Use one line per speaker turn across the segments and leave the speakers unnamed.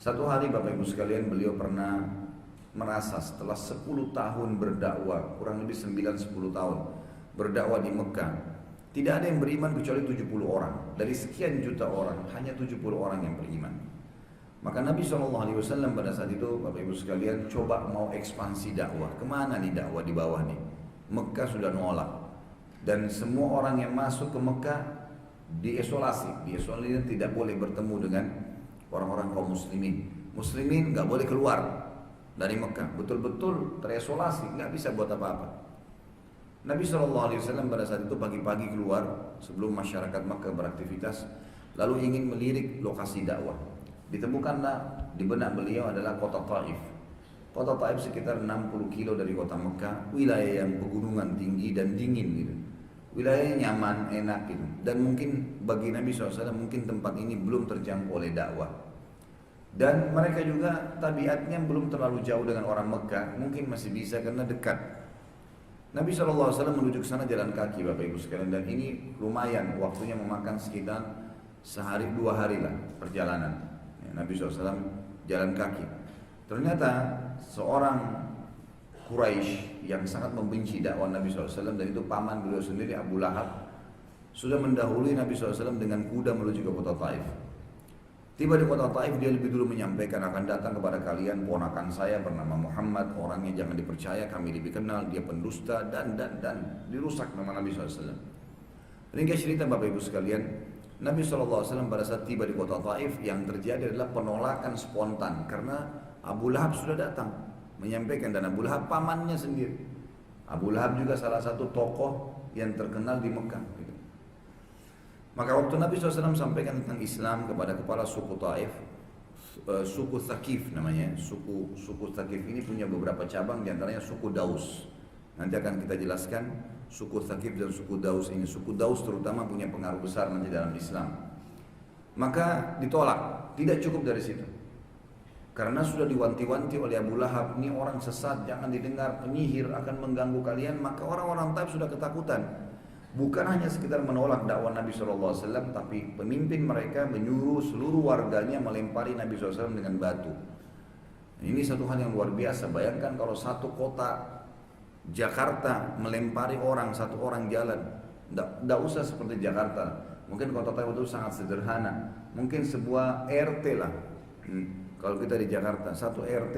Satu hari Bapak Ibu sekalian, beliau pernah merasa setelah 10 tahun berdakwah, kurang lebih 9-10 tahun berdakwah di Mekah, tidak ada yang beriman kecuali 70 orang. Dari sekian juta orang, hanya 70 orang yang beriman. Maka Nabi SAW pada saat itu, Bapak Ibu sekalian, coba mau ekspansi dakwah. Kemana nih dakwah di bawah nih? Mekah sudah nolak. Dan semua orang yang masuk ke Mekah diisolasi. Diisolasi, tidak boleh bertemu dengan orang-orang kaum muslimin. Muslimin nggak boleh keluar dari Mekah. Betul-betul terisolasi, nggak bisa buat apa-apa. Nabi SAW pada saat itu pagi-pagi keluar sebelum masyarakat Makkah beraktivitas, lalu ingin melirik lokasi dakwah. Ditemukanlah di benak beliau adalah kota Taif. Kota Taif sekitar 60 kilo dari kota Makkah, wilayah yang pegunungan tinggi dan dingin gitu. Wilayahnya nyaman, enak gitu. Dan mungkin bagi Nabi SAW mungkin tempat ini belum terjangkau oleh dakwah. Dan mereka juga tabiatnya belum terlalu jauh dengan orang Mekah, mungkin masih bisa karena dekat. Nabi SAW menuju ke sana jalan kaki Bapak Ibu sekalian, dan ini lumayan waktunya, memakan sekitar sehari 2 hari lah perjalanan. Nabi SAW jalan kaki. Ternyata seorang Quraisy yang sangat membenci dakwah Nabi SAW, dan itu paman beliau sendiri Abu Lahab, sudah mendahului Nabi SAW dengan kuda menuju ke kota Taif. Tiba di kota Taif, dia lebih dulu menyampaikan, akan datang kepada kalian ponakan saya bernama Muhammad, orangnya jangan dipercaya, kami lebih kenal, dia pendusta, dan dirusak nama Nabi SAW. Ringkas cerita Bapak Ibu sekalian, Nabi SAW pada saat tiba di kota Taif, yang terjadi adalah penolakan spontan, karena Abu Lahab sudah datang menyampaikan, dan Abu Lahab pamannya sendiri. Abu Lahab juga salah satu tokoh yang terkenal di Mekah. Maka waktu Nabi SAW sampaikan tentang Islam kepada kepala suku Taif, suku Thaqif namanya, suku Thaqif ini punya beberapa cabang, diantaranya suku Daus. Nanti akan kita jelaskan suku Thaqif dan suku Daus ini. Suku Daus terutama punya pengaruh besar nanti dalam Islam. Maka ditolak, tidak cukup dari situ. Karena sudah diwanti-wanti oleh Abu Lahab, ini orang sesat, jangan didengar, penyihir, akan mengganggu kalian. Maka orang-orang Taif sudah ketakutan. Bukan hanya sekedar menolak dakwah Nabi SAW, tapi pemimpin mereka menyuruh seluruh warganya melempari Nabi SAW dengan batu. Ini satu hal yang luar biasa. Bayangkan kalau satu kota Jakarta melempari orang, satu orang jalan. Tidak usah seperti Jakarta. Mungkin kota Taif itu sangat sederhana. Mungkin sebuah RT lah. Kalau kita di Jakarta, satu RT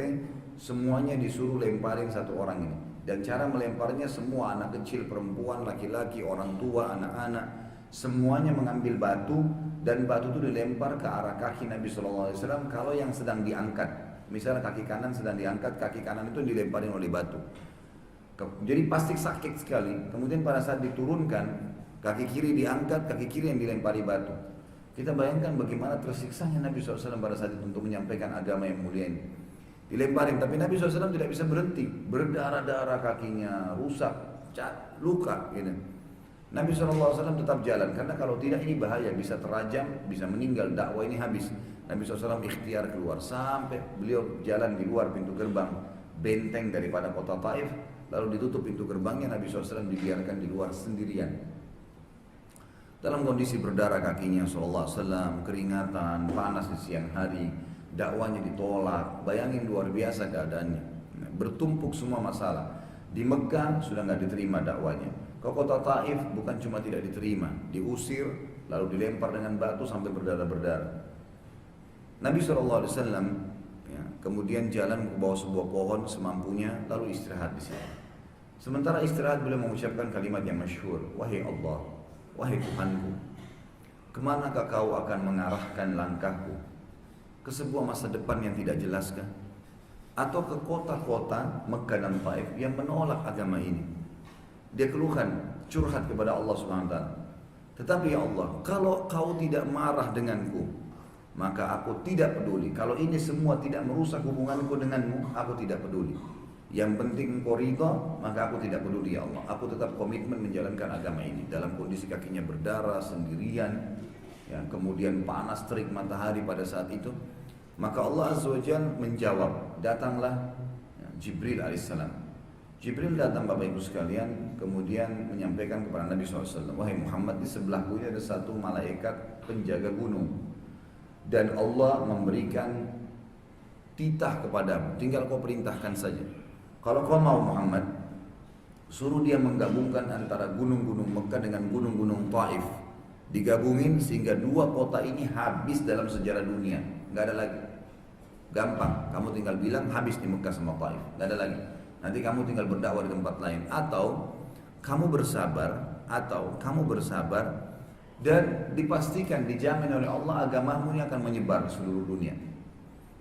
semuanya disuruh lemparin satu orang ini. Dan cara melemparnya semua, anak kecil, perempuan, laki-laki, orang tua, anak-anak, semuanya mengambil batu, dan batu itu dilempar ke arah kaki Nabi SAW kalau yang sedang diangkat. Misalnya kaki kanan sedang diangkat, kaki kanan itu dilemparin oleh batu. Jadi pasti sakit sekali. Kemudian pada saat diturunkan, kaki kiri diangkat, kaki kiri yang dilempari batu. Kita bayangkan bagaimana tersiksanya Nabi SAW pada saat itu untuk menyampaikan agama yang mulia ini. Dilemparin, tapi Nabi SAW tidak bisa berhenti, berdarah-darah kakinya, rusak, luka gitu. Nabi SAW tetap jalan, karena kalau tidak ini bahaya, bisa terajam, bisa meninggal, dakwah ini habis. Nabi SAW ikhtiar keluar, sampai beliau jalan di luar pintu gerbang benteng daripada kota Taif, lalu ditutup pintu gerbangnya, Nabi SAW dibiarkan di luar sendirian. Dalam kondisi berdarah kakinya SAW, keringatan, panas di siang hari, dakwanya ditolak. Bayangin luar biasa keadaannya. Bertumpuk semua masalah. Di Mekah sudah nggak diterima dakwanya. Ke kota Taif bukan cuma tidak diterima, diusir, lalu dilempar dengan batu sampai berdarah-berdarah. Nabi SAW ya, kemudian jalan ke bawah sebuah pohon semampunya, lalu istirahat di sini. Sementara istirahat beliau mengucapkan kalimat yang masyhur, wahai Allah, wahai Tuhanku, kemanakah kau akan mengarahkan langkahku? Ke sebuah masa depan yang tidak jelaskah? Atau ke kota-kota Mekah dan Taif yang menolak agama ini? Dia keluhkan, curhat kepada Allah SWT. Tetapi ya Allah, kalau kau tidak marah denganku, maka aku tidak peduli. Kalau ini semua tidak merusak hubunganku denganmu, aku tidak peduli. Yang penting engkau ridha, maka aku tidak peduli ya Allah. Aku tetap komitmen menjalankan agama ini. Dalam kondisi kakinya berdarah, sendirian, ya, kemudian panas terik matahari pada saat itu. Maka Allah Azza wa Jalla menjawab, datanglah ya, Jibril alaihissalam. Jibril datang Bapak Ibu sekalian, kemudian menyampaikan kepada Nabi SAW, wahai Muhammad, di sebelahku ini ada satu malaikat penjaga gunung, dan Allah memberikan titah kepadamu, tinggal kau perintahkan saja. Kalau kau mau Muhammad, suruh dia menggabungkan antara gunung-gunung Mekah dengan gunung-gunung Taif. Digabungin sehingga dua kota ini habis dalam sejarah dunia, nggak ada lagi. Gampang, kamu tinggal bilang habis di Mekah sama Taif, nggak ada lagi. Nanti kamu tinggal berdakwah di tempat lain, atau kamu bersabar dan dipastikan dijamin oleh Allah agamamu ini akan menyebar ke seluruh dunia.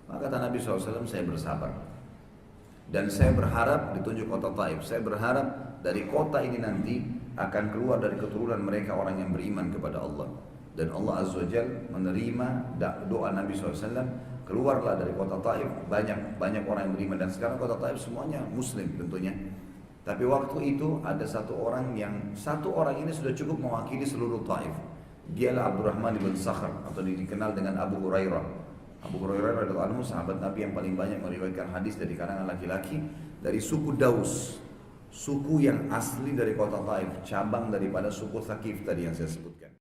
Maka kata Nabi SAW, saya bersabar dan saya berharap ditunjuk kota Taif. Saya berharap dari kota ini nanti akan keluar dari keturunan mereka orang yang beriman kepada Allah. Dan Allah Azza wa Jalla menerima doa Nabi SAW. Keluarlah dari kota Taif banyak orang yang beriman. Dan sekarang kota Taif semuanya Muslim tentunya. Tapi waktu itu ada satu orang ini sudah cukup mewakili seluruh Taif. Dialah Abdurrahman bin Sakhr atau dikenal dengan Abu Hurairah. Abu Hurairah radhiyallahu anhu sahabat Nabi yang paling banyak meriwayatkan hadis dari kalangan laki-laki dari suku Daus. Suku yang asli dari kota Taif, cabang daripada suku Thaqif tadi yang saya sebutkan.